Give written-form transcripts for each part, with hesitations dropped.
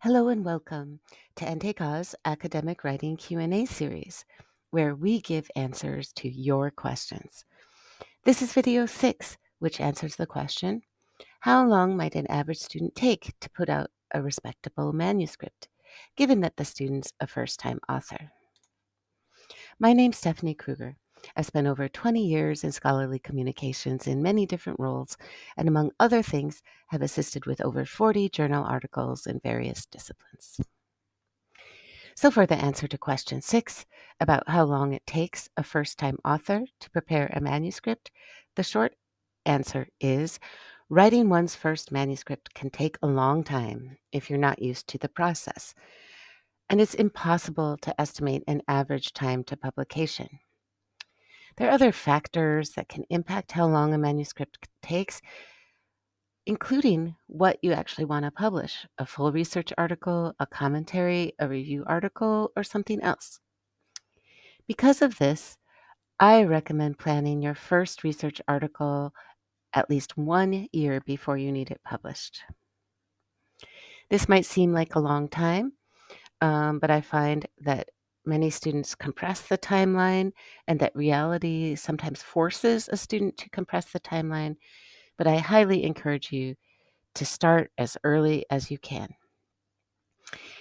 Hello and welcome to NTK's Academic Writing Q&A series, where we give answers to your questions. This is video 6, which answers the question, how long might an average student take to put out a respectable manuscript, given that the student's a first-time author? My name's Stephanie Krueger. I've spent over 20 years in scholarly communications in many different roles, and among other things, have assisted with over 40 journal articles in various disciplines. So for the answer to question 6 about how long it takes a first-time author to prepare a manuscript, the short answer is writing one's first manuscript can take a long time if you're not used to the process, and it's impossible to estimate an average time to publication. There are other factors that can impact how long a manuscript takes, including what you actually want to publish, a full research article, a commentary, a review article, or something else. Because of this, I recommend planning your first research article at least 1 year before you need it published. This might seem like a long time, but I find that many students compress the timeline and that reality sometimes forces a student to compress the timeline, but I highly encourage you to start as early as you can.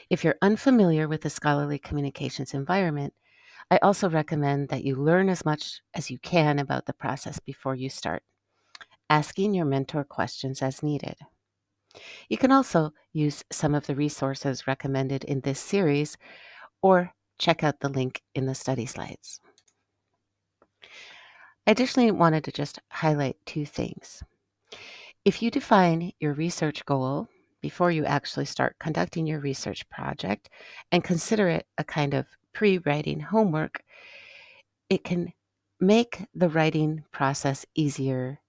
If you're unfamiliar with the scholarly communications environment, I also recommend that you learn as much as you can about the process before you start, asking your mentor questions as needed. You can also use some of the resources recommended in this series or check out the link in the study slides. I additionally wanted to just highlight 2 things. If you define your research goal before you actually start conducting your research project and consider it a kind of pre-writing homework, it can make the writing process easier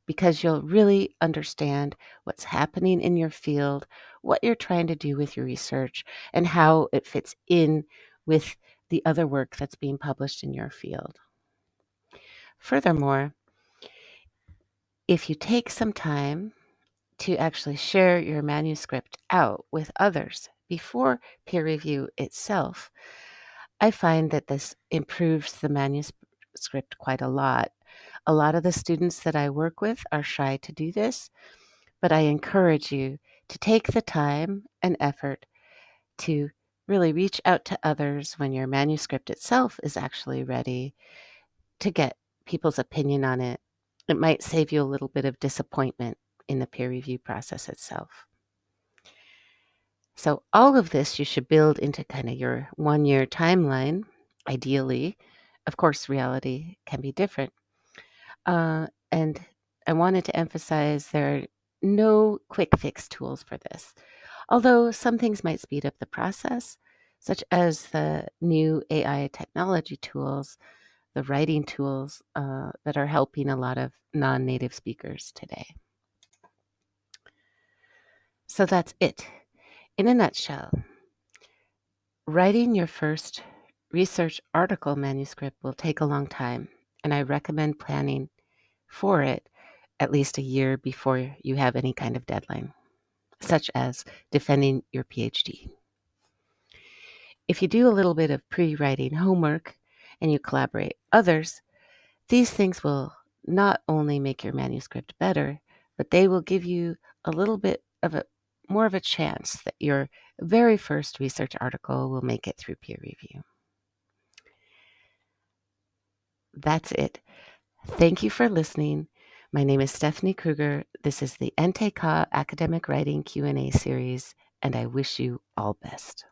because you'll really understand what's happening in your field, what you're trying to do with your research, and how it fits in with the other work that's being published in your field. Furthermore, if you take some time to actually share your manuscript out with others before peer review itself, I find that this improves the manuscript quite a lot. A lot of the students that I work with are shy to do this, but I encourage you to take the time and effort to really reach out to others when your manuscript itself is actually ready to get people's opinion on it. It might save you a little bit of disappointment in the peer review process itself. So all of this you should build into kind of your 1-year timeline, ideally. Of course, reality can be different. And I wanted to emphasize there are no quick fix tools for this. Although some things might speed up the process, such as the new AI technology tools, the writing tools that are helping a lot of non-native speakers today. So that's it. In a nutshell, writing your first research article manuscript will take a long time, and I recommend planning for it at least a year before you have any kind of deadline, such as defending your PhD. If you do a little bit of pre-writing homework and you collaborate others, these things will not only make your manuscript better, but they will give you a little bit of more of a chance that your very first research article will make it through peer review. That's it. Thank you for listening. My name is Stephanie Krueger. This is the NTK Academic Writing Q&A series, and I wish you all best.